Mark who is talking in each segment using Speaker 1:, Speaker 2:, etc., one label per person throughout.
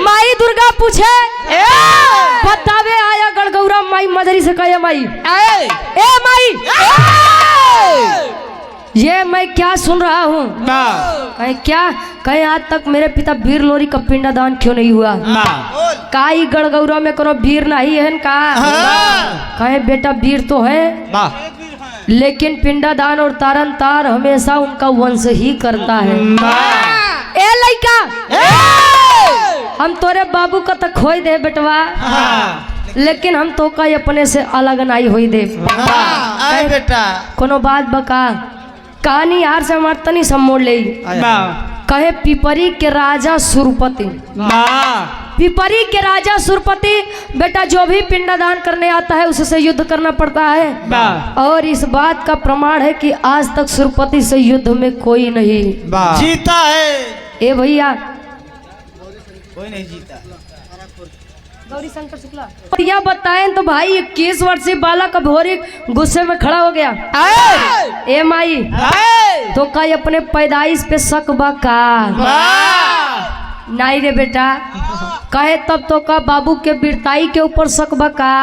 Speaker 1: माई दुर्गा पूछे बतावे आया गड़गौरा माई मजरी से कहे माई ए माई ये मैं क्या सुन रहा हूँ? कहे क्या? कहे आज तक मेरे पिता वीर लोरी का पिंडदान क्यों नहीं हुआ? काई गड़गौरा में कोनो वीर नहीं है का? कहे बेटा वीर तो है लेकिन पिंडदान और तारन तार हमेशा उनका वंश ही करता है। ए लइका हम तोरे बाबू का तो खोई दे बेटवा लेकिन हम तो का अपने से अलग नहीं होई दे
Speaker 2: बेटा।
Speaker 1: कोनो बात बका कहानी यार से हमार तनी सब मोड़ ले। कहे पिपरी के राजा सुरपति, पिपरी के राजा सुरपति बेटा जो भी पिंडदान करने आता है उससे युद्ध करना पड़ता है और इस बात का प्रमाण है कि आज तक सुरपति से युद्ध में कोई नहीं
Speaker 2: जीता है।
Speaker 1: ए भैया
Speaker 2: कोई नहीं जीता।
Speaker 1: गौरी शंकर शुक्ला यह बताएं तो भाई 21 वर्षीय बालक भोरी गुस्से में खड़ा हो गया। ए माई तो का अपने पैदाइश पे शक बा का? नहीं रे बेटा। कहे तब तो का बाबू के वीरताई के ऊपर शक बा का?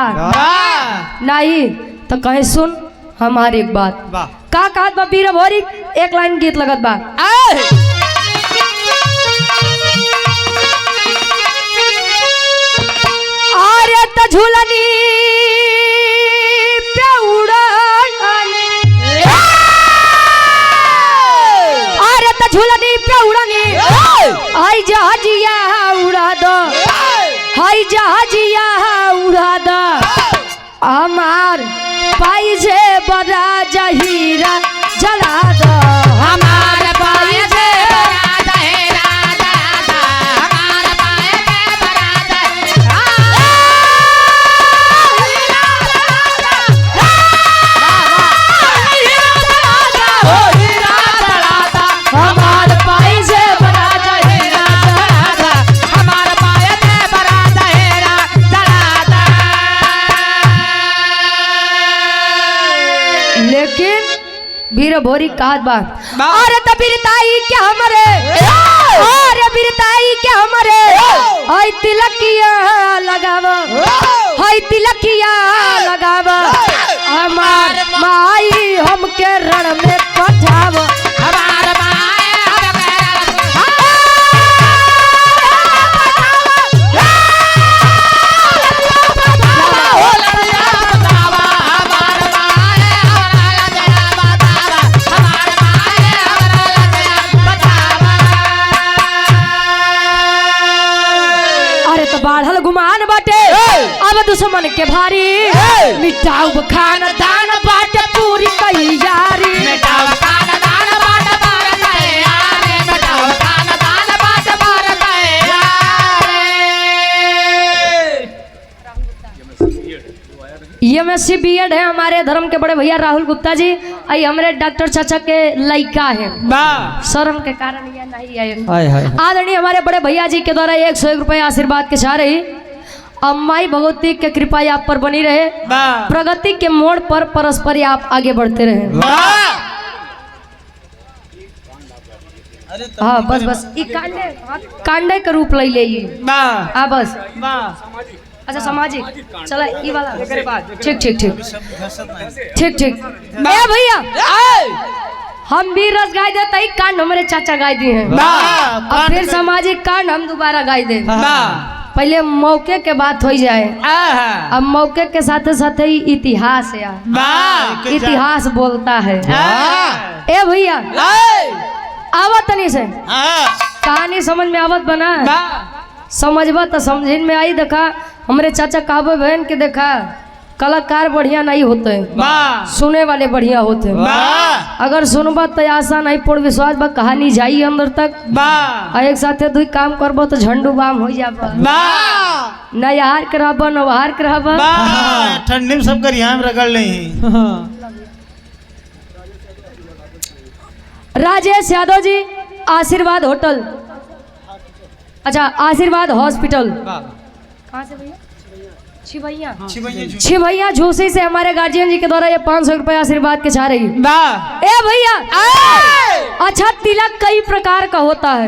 Speaker 1: नहीं तो कहे सुन हमारी एक बात का कहत बा वीर भोरी। एक लाइन गीत लगत बा अरे त झूलनी पे उड़ानी अरे त झूलनी पे उड़ानी हाय जहाजिया उड़ा दो हाय जहाजिया उड़ा दो हमार पाई जे बड़ा जहीरा जला दो हमार पाई जे वीर भोरी कहत बा अरे त बिरताई के हमरे अरे बिरताई के हमरे हई तिलकिया लगाव हई तिलकिया लगाव हमार माई हमके रण में पठाव हमार बाढ़ल गुमान बाटे अब दुश्मन के भारी मिटाऊ खानदान बाटे पूरी तैयारी मिटाऊ खानदान बाटे पूरी तैयारी मिटाऊ खानदान बाटे पूरी तैयारी। एमएससी बीएड है हमारे धर्म के बड़े भैया राहुल गुप्ता जी। आई हमारे डॉक्टर चाचा के लड़का है शर्म के कारण ये नहीं आए। आदरणीय हमारे बड़े भैया जी के द्वारा 101 रुपये आशीर्वाद के चाह रही। अम्माई भगवती के कृपा आप पर बनी रहे। प्रगति के मोड़ पर परस्पर आप आगे बढ़ते रहे। हाँ बस बस कांडे का रूप ले हाँ बस अच्छा सामाजिक चला ये वाला ठीक ठीक ठीक ठीक ठीक भैया हम भी रस गाय देते ही कांड हमारे चाचा गाय दिए हैं और फिर सामाजिक कांड हम दोबारा गाय दे। पहले मौके के बात हो जाए अब मौके के साथ साथ ही इतिहास है इतिहास बोलता है। ए भैया आवत नहीं से कहानी समझ में आवत बना समझबा तो समझ में आई। देखा हमारे चाचा काबे बहन के देखा कलाकार बढ़िया नहीं होते सुने वाले बढ़िया होते अगर सुनबा तो आशा नहीं पूर्ण विश्वास बा कहानी जाई अंदर तक एक साथे दुई काम करबो तो झंडू बाम हो जाबा न यार करबा न वहार करबा
Speaker 2: ठंडी में सब कर यहाँ रगड़ नहीं।
Speaker 1: राजेश यादव जी आशीर्वाद होटल अच्छा आशीर्वाद हॉस्पिटल कहाँ से भैया छिभैया झूसी से हमारे गार्जियन जी के द्वारा ये 500 रुपए आशीर्वाद के चाह रही। ए भैया अच्छा तिलक कई प्रकार का होता है।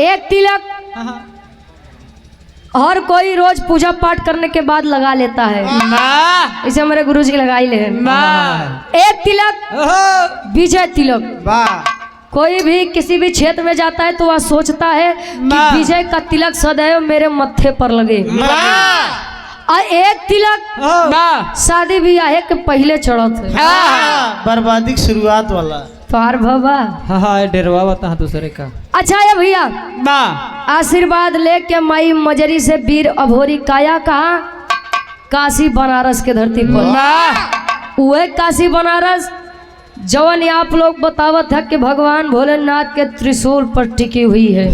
Speaker 1: एक तिलक हर कोई रोज पूजा पाठ करने के बाद लगा लेता है, इसे हमारे गुरुजी लगाई ले। एक तिलक विजय तिलक।
Speaker 2: वाह
Speaker 1: कोई भी किसी भी क्षेत्र में जाता है तो वह सोचता है कि विजय का तिलक सदैव मेरे मत्थे पर लगे। और एक तिलक शादी ब्याह के पहले चढ़त है,
Speaker 2: बर्बादी की शुरुआत वाला।
Speaker 1: तोहार बाबा
Speaker 3: हाँ डेरवा बता दूसरे का।
Speaker 1: अच्छा है भैया, आशीर्वाद लेके माई मजरी से वीर अभोरी काया कहा काशी बनारस के धरती पर। वह काशी बनारस जवन आप लोग बतावत है कि भगवान भोलेनाथ के त्रिशूल पर टिकी हुई है।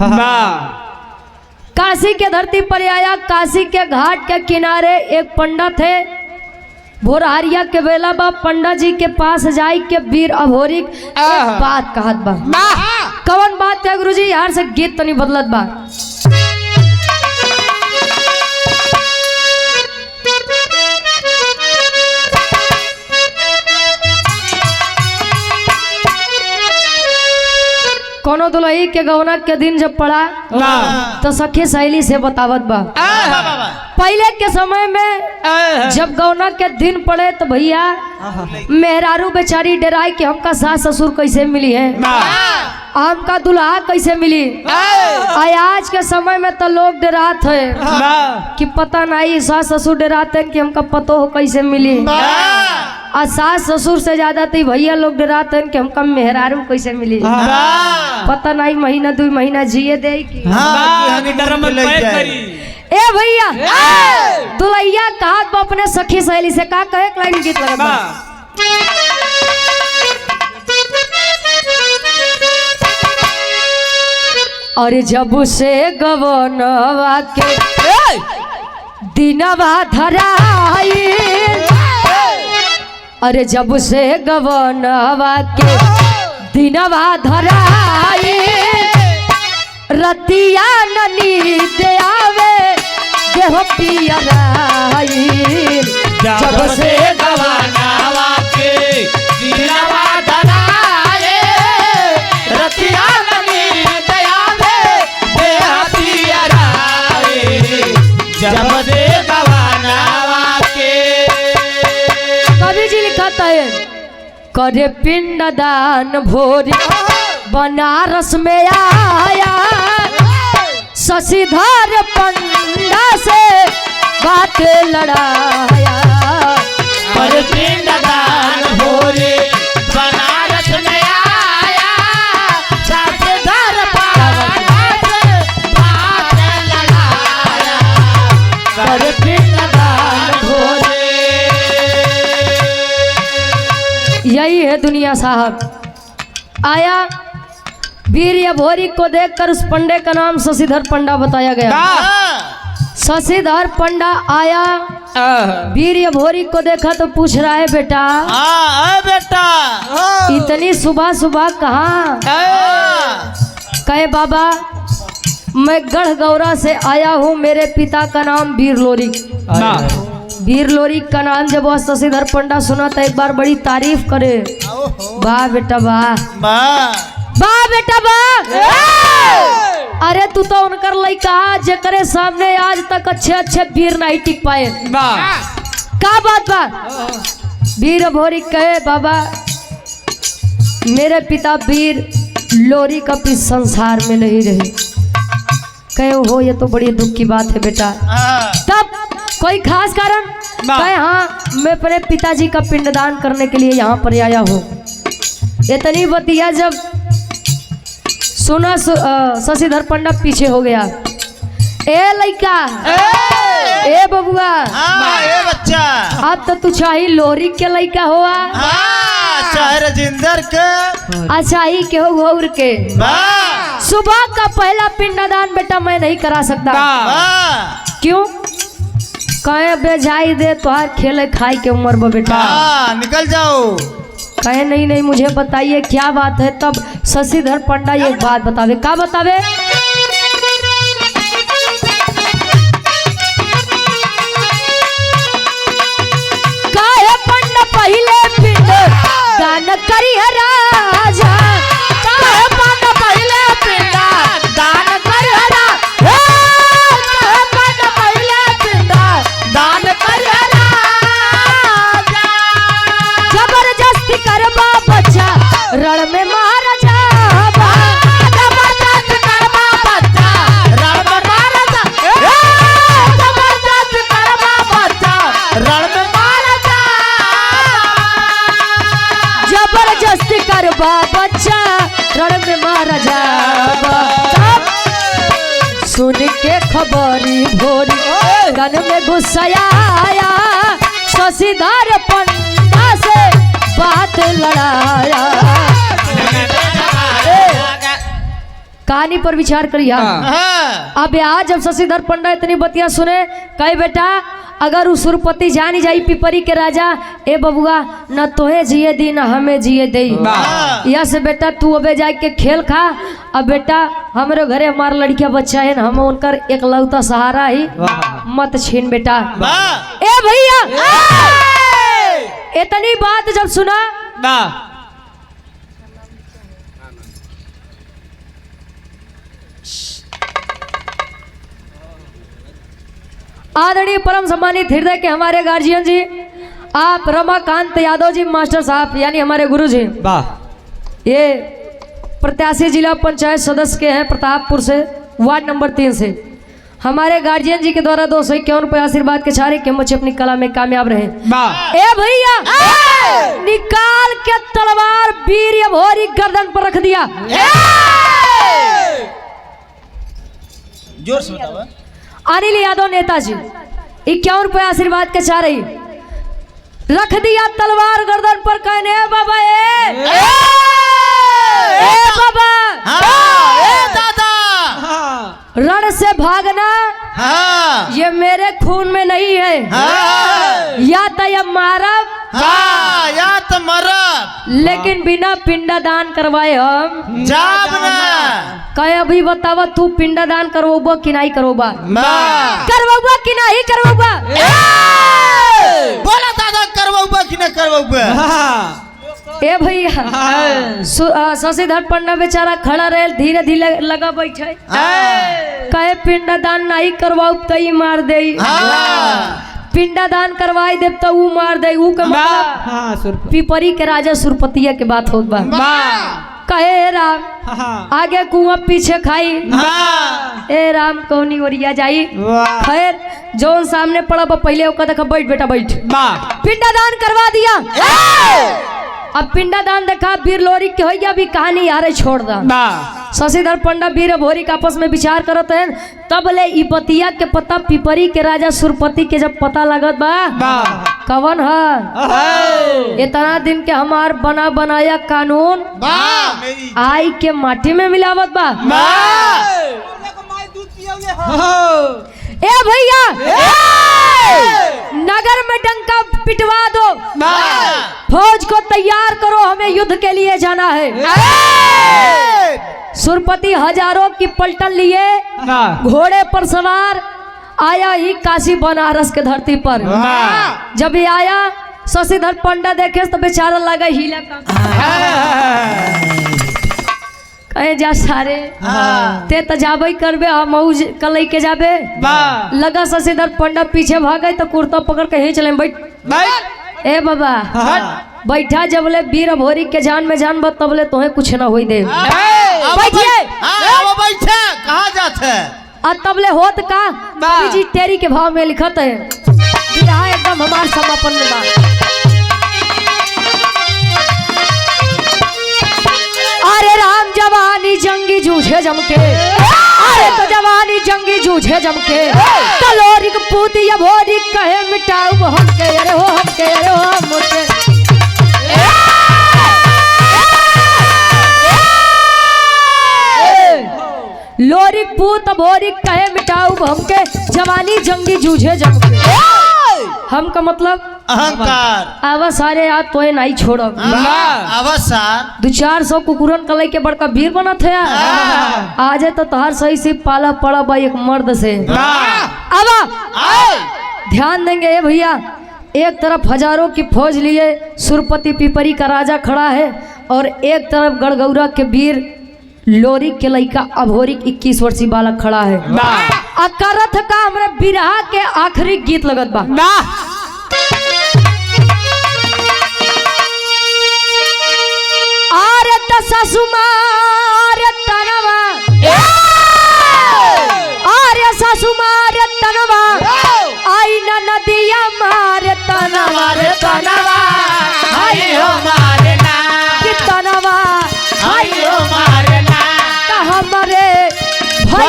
Speaker 1: काशी के धरती पर आया। काशी के घाट के किनारे एक पंडित है, भोरहरिया के बेला बा पंडा जी के पास जाई के वीर अभोरी एक बात कहत बा। कवन बात है गुरुजी? यार से गीत तनी बदलत बा। कोनो दुल्ही के गौना के दिन जब पड़ा तो सखी सहेली से बतावत बा। पहले के समय में जब गौना के दिन पड़े तो भैया मेहरारू बेचारी डराई कि हमका सास ससुर कैसे मिली है, हमका दुल्हा कैसे मिली। आज के समय में तो लोग डरात है कि पता नहीं सास ससुर डराते हैं कि हमका पतो हो कैसे मिली। और सास ससुर से ज्यादा तो भैया लोग डराते हैं कि हमका मेहरारू कैसे मिली। पता नहीं महीना 2 महीना जिए दे कि ए भैया दुल्हिया कहा अपने सखी सहेली से का कहे लाइन गीत लगा। और जब से गवनवा के दिनवा धराई, अरे जब से गवनवा के दिनवा धराई, रतिया नींद आवे देह पियराई। जब से गवनवा के दिनवा धराई, रतिया नींद आवे देह पियराई। जब से गवनवा के। कवि जी लिखता है करे पिंडदान भोरी बनारस में आया, शशिधर पंडा से बात लड़ाया। करे पिंडदान भोरी बनारस में आया, शशिधर पंडा से बात लड़ाया। करे पिंडदान भोरी। यही है दुनिया साहब। आया वीर अभोरी को देखकर उस पंडे का नाम शशिधर पंडा बताया गया। शशिधर पंडा आया, वीर अभोरी को देखा तो पूछ रहा है बेटा
Speaker 2: बेटा
Speaker 1: इतनी सुबह सुबह कहाँ? कहे बाबा मैं गढ़ गौरा से आया हूँ, मेरे पिता का नाम वीर लोरी। वीर लोरी का नाम जब वह शशिधर पंडा सुना तो एक बार बड़ी तारीफ करे। वाह बेटा वाह, वाह बेटा वाह। अरे तू तो उनकर लइका जेकरे सामने आज तक अच्छे अच्छे वीर नहीं टिक पाए। का बात बा? वीर अभोरी कहे बाबा मेरे पिता वीर लोरी कभी संसार में नहीं रहे। कहे हो ये तो बड़ी दुख की बात है बेटा। तब कोई खास कारण? कहे हाँ मैं अपने पिताजी का पिंडदान करने के लिए यहाँ पर आया हूँ। इतनी बतिया जब सुना शशिधर पंडा पीछे हो गया। ए लइका ए बबुआ
Speaker 2: ए बच्चा
Speaker 1: अब तो तू चाही लोरी के लइका हुआ,
Speaker 2: चाहे राजेंद्र के,
Speaker 1: अचाही के हो घोर के। सुबह का पहला पिंडदान बेटा मैं नहीं करा सकता। क्यों? कहे बेजाई दे तुहार खेले खाई के उम्र में बेटा।
Speaker 2: निकल जाओ।
Speaker 1: कहे नहीं नहीं मुझे बताइए क्या बात है। तब शशिधर पंडा ये बात बतावे। क्या बतावे? काहे पंडा पहले पिंड दान करी है राजा, काहे पंडा पहले पिंड दान करी है राजा। खबरी भोरी गन में गुस्साया आया शशिधर पंडा से बात लड़ाया। कहानी पर विचार करिए। अब आज जब शशिधर पंडा इतनी बतिया सुने कहे बेटा अगर उस सुरपति जानी जाई पिपरी के राजा ए बबुआ न तोहे जिए दी न हमें जिए दे। या से बेटा तू अबे जाके के खेल खा। अब बेटा हमारे घरे हमारा लड़किया बच्चा है न हम उनकर एकलौता सहारा ही मत छीन बेटा। ए भैया इतनी बात जब सुना आदरणीय परम सम्मानित हृदय के हमारे गार्जियन जी आप रमाकांत यादव जी मास्टर साहब यानी हमारे गुरु जी ये प्रत्याशी जिला पंचायत सदस्य के हैं प्रतापपुर से वार्ड नंबर 3 से। हमारे गार्जियन जी के द्वारा 251 रुपये आशीर्वाद के छारे के मुझे अपनी कला में कामयाब रहे। ए भैया निकाल के तलवार वीर भोरी गर्दन पर रख दिया।
Speaker 2: जोर से बताओ।
Speaker 1: अनिल यादव नेताजी 51 रुपये आशीर्वाद के चाह रही रख दिया तलवार गर्दन पर कहने बाबा ए बाबा
Speaker 2: दादा
Speaker 1: रण से भागना ये मेरे खून में नहीं है। या तो ये मारब
Speaker 2: या तो मरब
Speaker 1: लेकिन बिना पिंडदान करवाए हम
Speaker 2: जाब ना।
Speaker 1: कहे अभी बतावा तू पिंडदान करवोबा कि नहीं करवोबा कि नहीं करवोबा।
Speaker 2: बोला दादा करवोबा कि नहीं करवोबा।
Speaker 1: ए भैया शशिधर पंडा बेचारा खड़ा रहे धीरे धीरे लगा बैठे कहे पिंडदान नहीं करवाऊ तई मार दे। पिंडदान करवाई देव तो ऊ मार दे। ऊ के मतलब पिपरी के राजा सुरपतिया के बात होत बा। कहे राम आगे कुआं पीछे खाई ए राम कौनी ओरिया जाई। खैर जौन सामने पड़ा पहले ओका देखा बैठ बेटा बैठ। पिंडदान करवा दिया। अब पिंडदान देखा वीर लोरी के होइया भी कहानी यारे छोड़ दा। शशिधर पंडा वीर भोरी के आपस में विचार करत है तब ले ई बतिया के पता पिपरी के राजा सुरपति के जब पता लगत बा कवन है इतना दिन के हमार बना बनाया कानून आई के माटी में मिलावत बा। ए भैया नगर में डंका पिटवा दो फौज को तैयार करो हमें युद्ध के लिए जाना है। सुरपति हजारों की पलटन लिए घोड़े पर सवार आया ही काशी बनारस के धरती पर। जब ये आया शशिधर पंडा देखे तो बेचारा लगा हीला का कहे जा सारे ते तो जाबे करबे हम कलई के जाबे लगा शशिधर पंडा पीछे भागे तो कुर्ता पकड़ के ही चले बैठ। ए बाबा बैठा जबले वीर भोरी के जान में जान बत तबले तोहे कुछ ना होई दे। बैठिए
Speaker 2: कहाँ जाते
Speaker 1: और तबले होत का कवि जी तेरी के भाव में लिखत है बिरहा एकदम हमार समापन में बा। अरे राम जवानी जंगी जूझे जमके अरे तो जवानी जंगी जूझे जमके तलोरी पूत या भोरी कहे मिटाऊ हमके अरे हो हमके अरे हो हमके। लोरी पूत भोरी कहे मिटाऊ हमके जवानी जंगी जूझे जमके। हम का मतलब
Speaker 2: अहंकार
Speaker 1: आवा सारे आज तोए नहीं छोड़ो
Speaker 2: अवसार
Speaker 1: 200-400 कुकुरन कलई के बड़का वीर बना थे आज तो तोहार सही से पाला पड़ा बा एक मर्द से। आवा ध्यान देंगे ए भैया एक तरफ हजारों की फौज लिए सुरपति पिपरी का राजा खड़ा है और एक तरफ गढ़गौरा के वीर लोरी के लड़का अभोरी 21 वर्षीय बालक खड़ा है। अकरथ का हमरे बिरहा के आखिरी गीत लगत बा। आरे ससुमार तनवा आरे ससुमार तनवा आई न नदिया मार तनवा रे तनवा आई हो मारना कि तनवा आई हो मारना हमरे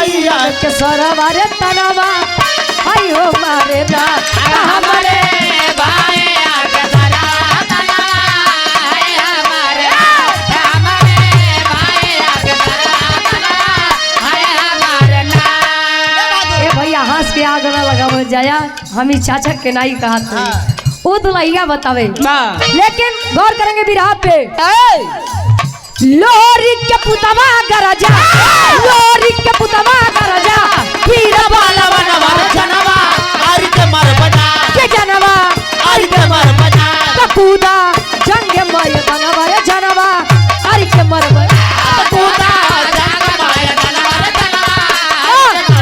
Speaker 2: भैया
Speaker 1: के सरवा रे तनवा हाय हो मारे ना हमारे
Speaker 4: भाई आके जरा तनवा है हमारे भाई आके जरा तनवा है हमारे ना।
Speaker 1: ए भैया हंस के आग ना लगावे जाया हम चाचा के नाई कहा था वो दुल्हिया बतावे लेकिन गौर करेंगे बिरहा पे लोरी के पुतवा गरजा लोरी के पुतवा गरजा हीर वाला बनवा
Speaker 2: जनवा आरी के मार बजा
Speaker 1: के जनवा
Speaker 2: आरी के मार बजा
Speaker 1: कूदा जंग मर बनवा रे जनवा अरे के मर
Speaker 4: कूदा जंग माय तनवा रे तनवा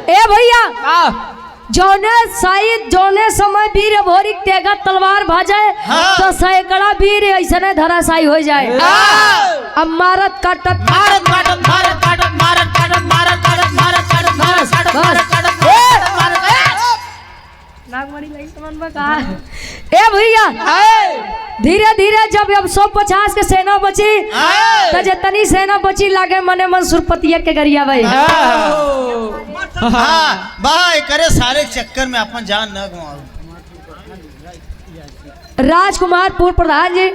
Speaker 1: ए भैया जौने समय वीर भोरी तेगा तलवार भाजे तो सैकड़ा वीर ऐसने धराशायी हो जाए अब मारत काटत
Speaker 2: भारत काटत भारत काटत भारत काटत भारत काटत भारत काटत भारत काटत भारत काटत
Speaker 1: नागमणि नहीं समझ में कहा ए भैया धीरे धीरे जब अब 150 के सेना बची तो जितनी सेना बची लागे मने मन सुरपतिया के गरिया भाई
Speaker 2: हाँ भाई करे सारे चक्कर में अपन जान न गवाओ।
Speaker 1: राजकुमार पूर्व प्रधान जी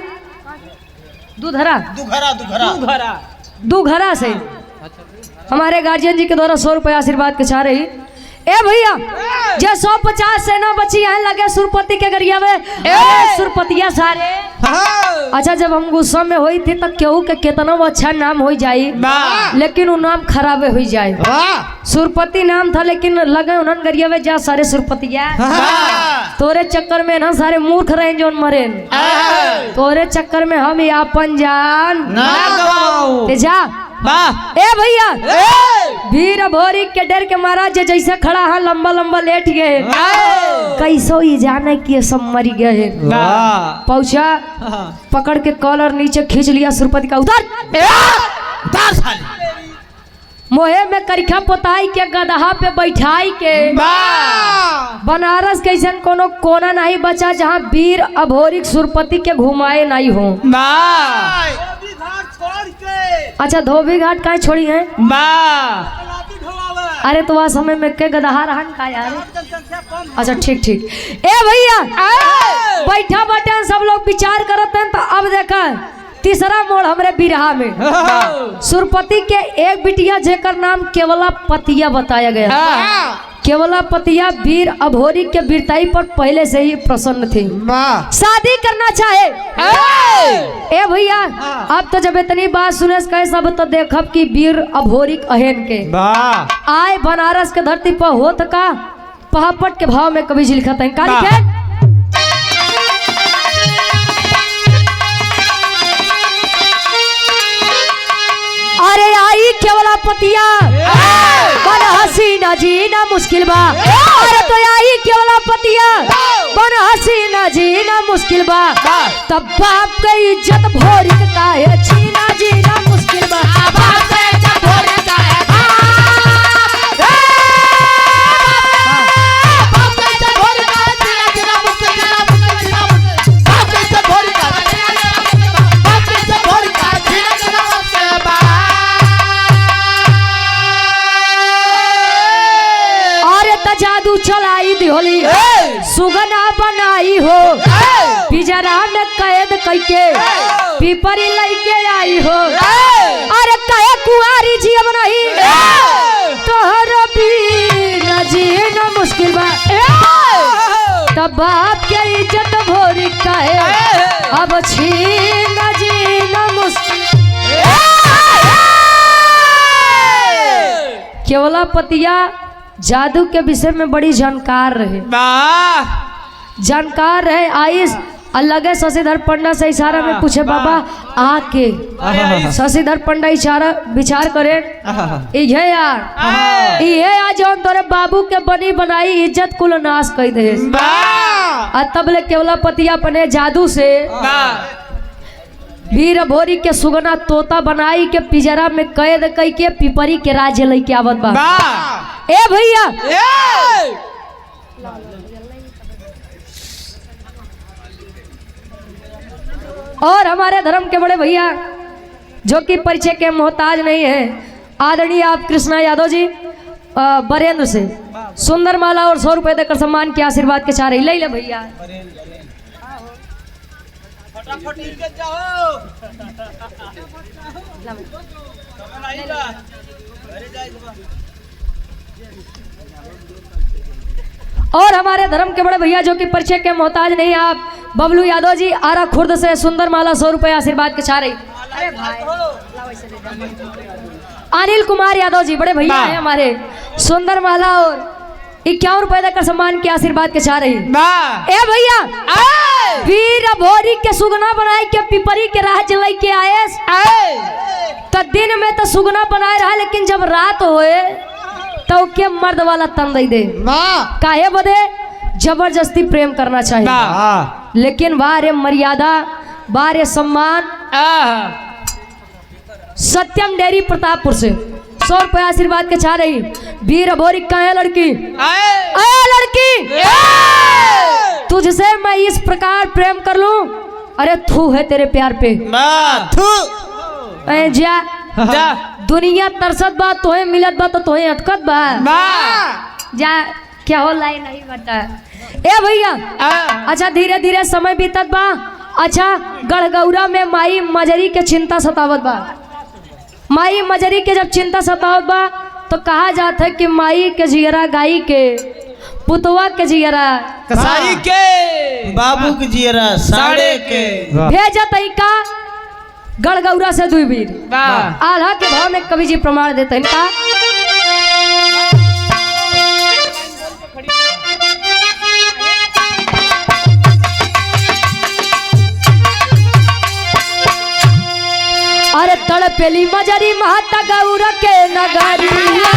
Speaker 1: दुधरा
Speaker 2: दुघरा दुघरा
Speaker 1: दुघरा से हमारे गार्जियन जी के द्वारा 100 रुपये आशीर्वाद के चाह रही ए भैया जे 150 सेना बची यहाँ लगे सुरपति के गरिया में सुरपतिया सारे अच्छा जब हम गुस्सा में हुई थी तो केहू के कितना अच्छा नाम हो जाई लेकिन वो नाम खराबे हो जाए सुरपति नाम था लेकिन लगे उन्होंने गरिया में जा सारे सुरपतिया तोरे चक्कर में ना सारे मूर्ख रहे जो मरे तोरे चक्कर में हम अपन जान ते जा ए भैया वीर भोरी के डर के महाराज जैसे खड़ा है लंबा लंबा लेट गए कैसो ही जाने कि सब मरी गए पहुंचा पकड़ के कॉलर नीचे खींच लिया सुरपति का उधर मोहे में करिखा पोताई के गदहा पे बैठाई के बनारस कैसन कोनो कोना नहीं बचा जहाँ वीर अभोरिक सुरपति के घुमाए नहीं हो अच्छा धोबी घाट का छोड़ी है अरे तो वह समय में के गदहा रहन का यार अच्छा ठीक ठीक ए भैया बैठा बैठे सब लोग विचार करते हैं तो अब देखा तीसरा मोड़ हमरे बिरहा में सुरपति के एक बिटिया जेकर नाम केवला पतिया बताया गया केवला पतिया वीर अभोरी के वीरताई पर पहले से ही प्रसन्न थी शादी करना चाहे ए भैया अब तो जब इतनी बात सुने कहे सब तो देखब कि वीर अभोरी अहन के आए बनारस के धरती पर होत का पहापट के भाव में कवि जी लिखा था का लिखे अरे आई केवला पतिया बन हसीना जीना मुश्किल बा अरे तो आई केवला पतिया बन हसीना जीना मुश्किल बा तब बाप के इज्जत भोरी का है छीना जीना मुश्किल बा बाप के इज्जत भोरी का है बाप के इज्जत भोरी का है छीना जीना मुश्किल बाप के इज्जत भोरी का बाप के इज्जत भोरी का छीना जीना मुश्किल बा जादू चलाई दिहोली सुगना बनाई हो पिजरा में कैद कैके पीपरी लेके आई हो अरे कहे कुआरी जी अब नहीं तोहरो बिना जीना मुश्किल बा तब बाप के इज्जत भोरी कहे अब छीना जीना मुश्किल केवला पतिया जादू के विषय में बड़ी जानकार रहे आइस अलग शशिधर पंडा से इशारा में पूछे बाबा आके शशिधर पंडा इशारा विचार करे ये यार ये आज जो तोरे बाबू के बनी बनाई इज्जत कुल नाश कर दे तब ले केवला पति अपने जादू से वीर भोरी के सुगना तोता बनाई के पिजरा में कैद कई के पिपरी के राज्य लेके आवत बा ए भैया और हमारे धर्म के बड़े भैया जो कि परिचय के मोहताज नहीं है, आदरणीय आप कृष्णा यादव जी बरेंद्र से सुंदर माला और 100 रुपए देकर सम्मान के आशीर्वाद के चाह रही ले भैया। और हमारे धर्म के बड़े भैया जो कि परिचय के मोहताज नहीं, आप बबलू यादव जी आरा खुर्द से सुंदर माला 100 रुपए आशीर्वाद के चाह रही। अरे भाई अनिल कुमार यादव जी बड़े भैया हैं हमारे, सुंदर माला और 51 रुपए देकर सम्मान के आशीर्वाद के चाह रही। ए भैया वीर भोरी के सुगना बनाए के पिपरी के राह जलाई के आए तो दिन में तो सुगना बनाए रहा, लेकिन जब रात होए तो के मर्द वाला तन दे काहे बदे जबरदस्ती प्रेम करना चाहिए, लेकिन बारे मर्यादा बारे सम्मान। सत्यम डेयरी प्रतापपुर से 100 रुपए आशीर्वाद के चाह रही। वीर भोरी कहे लड़की लड़की तुझसे मैं इस प्रकार प्रेम कर लूं, अरे थू है तेरे प्यार पे जा दुनिया तरसत बा तोहे मिलत बा तो तोहे अटकत बा जा क्या हो लाई नहीं बता। ए भैया अच्छा धीरे धीरे समय बीतत बा। अच्छा गढ़गौरा में माई मजरी के चिंता सतावत बा। माई मजरी के जब चिंता सतावत बा तो कहा जाता है कि माई के जियरा गाई के पुतवा के जियरा
Speaker 2: कसाई के
Speaker 5: बाबू के जियरा साड़े के
Speaker 1: भेजा तई का गढ़गौरा से दुई वीर आल्हा के भाव में कवि जी प्रमाण देते हैं का अरे तड़पेली मजरी महता गौरा के नगरिया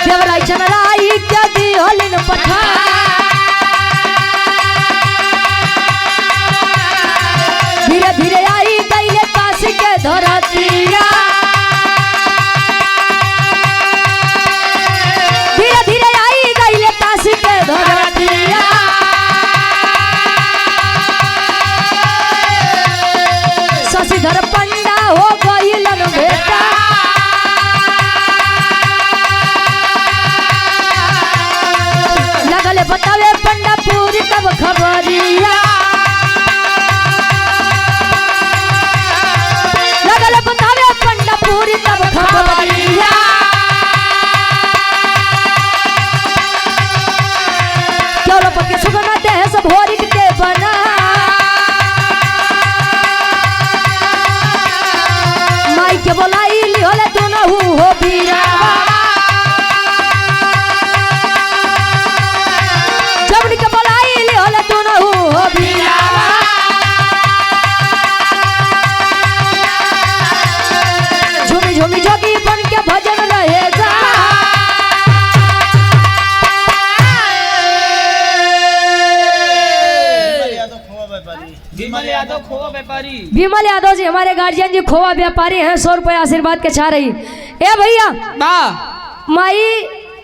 Speaker 1: देवराई चनराई के दी होलिन पठा धीरे धीरे आई गईले काशी के धरतिया धीरे धीरे आई गईले काशी के धरतिया शशिधर पंडा हो गईलन बेटा लगले बतावे पंडा पूरी तब खबरिया लगले बतावे पंडा पूरी तब खबरिया चलो पक्के सुगना दे सब भोरी के बना माई के बोलाई लिहोले दोनों हो बीरा जब के बोलाई लिहोले दोनों हो बीरा झूमी झूमी जोगी बन के भजन रहेगा
Speaker 2: विमल यादव खोवा व्यापारी
Speaker 1: विमल यादव जी हमारे गार्जियन जी खोवा व्यापारी हैं 100 रुपए आशीर्वाद के चाह रही। ए भैया माई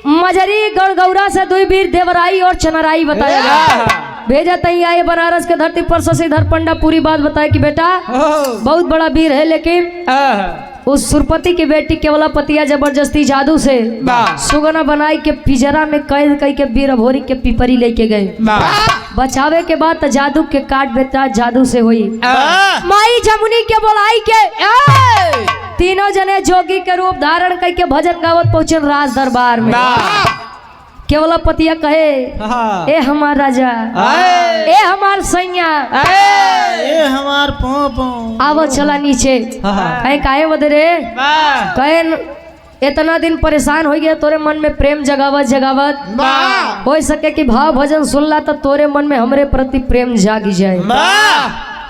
Speaker 1: मजरी गढ़गौरा से दुई वीर देवराई और चनराई बताया गया। भेजा तई आए बनारस के धरती पर शशिधर पंडा पूरी बात बताए कि बेटा बहुत बड़ा वीर है, लेकिन उस सुरपति की बेटी केवलापतिया जबरदस्ती जादू से सुगना बनाई के पिजरा में कैद कई के वीर भोरी के पिपरी लेके गए। बचावे के बाद जादू के काट बेटा जादू से हुई। माई जमुनी के बोलाई के तीनों जने जोगी के रूप धारण करके भजन गावत पहुंचे राज दरबार में। केवलापतिया कहे ए हमार राजा ए हमार सैया
Speaker 5: ए हमार पोपो
Speaker 1: आवो चला नीचे। कहे काहे बदे रे कहे इतना दिन परेशान हो गया तोरे मन में प्रेम जगावत जगावत हो सके कि भाव भजन सुनला तो तोरे मन में हमरे प्रति प्रेम जागी जाए।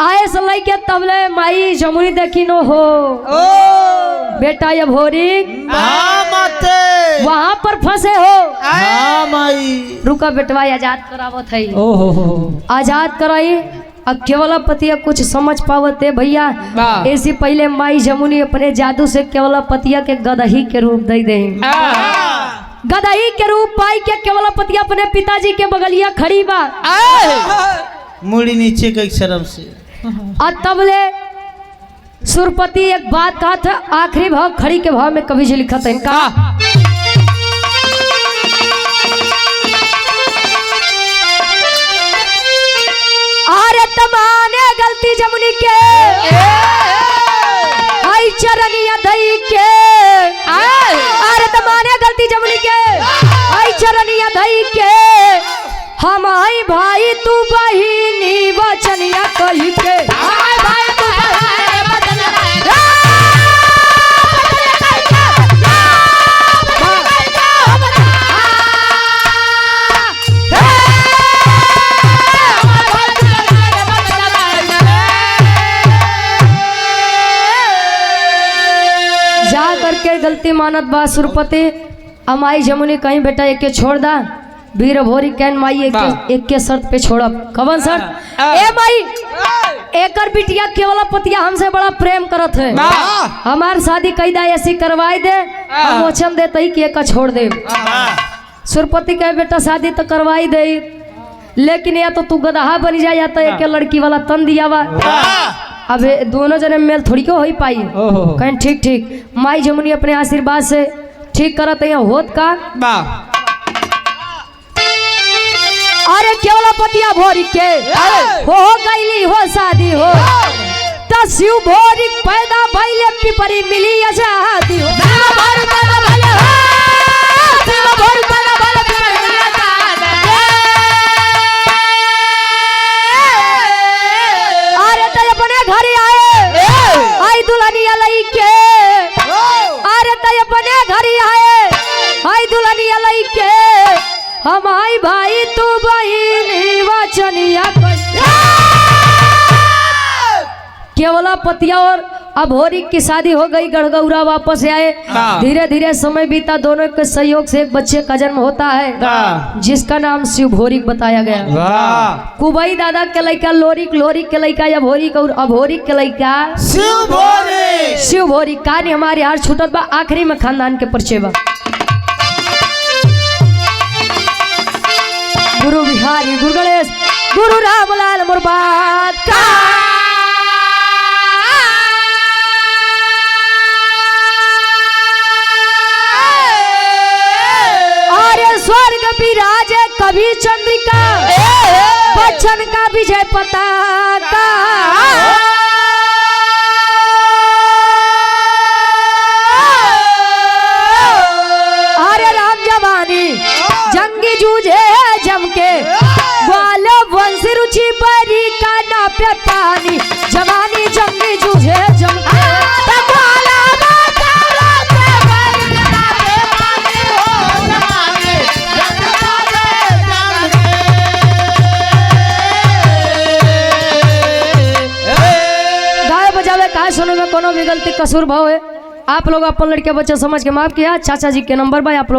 Speaker 1: आए सलाई के तबले माई जमुनी देखी नो हो बेटा ये भोरी वहाँ पर फंसे हो
Speaker 5: माई
Speaker 1: रुका बेटवा आजाद करावत है
Speaker 3: ओहो
Speaker 1: आजाद कराई। अब केवलापतिया कुछ समझ पावते भैया ऐसे पहले माई जमुनी अपने जादू से केवलापतिया के गदही के रूप दे दे। गदही के रूप पाई के केवलपति अपने पिताजी के बगलिया खड़ी बा
Speaker 5: मुड़ी नीचे के शर्म से।
Speaker 1: और तबले सुरपति एक बात कहा था, आखिरी भाव खड़ी के भाव में कभी जी लिखा था इनका, अरे तमाने गलती जमुनी के आई चरनिया दई के, अरे तमाने गलती जमुनी के आई चरनिया दई के, हम आई भाई तू बहिनी बचनिया कही के, भाई तू जा करके गलती मानत बा सुरपति, अमाई जमुनी कहीं बेटा एक के छोड़ दा, वीर भोरी कैन माई एक के शर्त पे छोड़ब। कवन शर्त? ए माई एकर बिटिया केवलपतिया हमसे बड़ा प्रेम करत है, हमार शादी कई दा ऐसी करवाई दे, हम वचन दे तई कि एक छोड़ दे। सुरपति कहे बेटा शादी तो करवाई दे, लेकिन या तो तू गदहा बन जा या तो एक लड़की वाला तन दिया वा, अब दोनों जने मेल थोड़ी क्यों हो पाई। कहें ठीक ठीक, माई जमुनी अपने आशीर्वाद से ठीक करत है होत का। अरे केवलपतिया भोरी के हो गईली हो शादी हो, त शिव भोरी पैदा भइले पिपरी मिली आजादी हो, अरे त अपने घर आए आई दुल्हनिया लई के, अरे त अपने घर आए आई दुल्हनिया लई के, हम आई भाई तू बहिनी वचनिया केवलपतिया और अभोरी की शादी हो गई, गढ़गौरा वापस आए, धीरे धीरे समय बीता, दोनों के सहयोग से एक बच्चे का जन्म होता है जिसका नाम शिव भोरी बताया गया। कुबई दादा के लड़का लोरिक, लोरिक के लड़का अभोरी और अभोरी के लड़का
Speaker 5: शिव भोरी।
Speaker 1: शिव भोरी। कहानी हमारे हार छूटत बा, आखिरी में खानदान के परिचय बा। गुरु बिहारी, गुरु गणेश, गुरु रामलाल मुर्बाद का। अरे स्वर्ग विराजे कभी चंद्रिका, बच्चन का विजय पताका, अरे राम जवानी जंगी जूझे जम के, ग्वाल वंश रुचि बरी का ना पानी, जवानी जंगी जूझे जम के, गाय बजावे कहा सुने में कोनो भी गलती कसूर भाव है, आप लोग अपन लड़के बच्चे समझ के माफ किया। चाचा जी के नंबर भाई आप लोग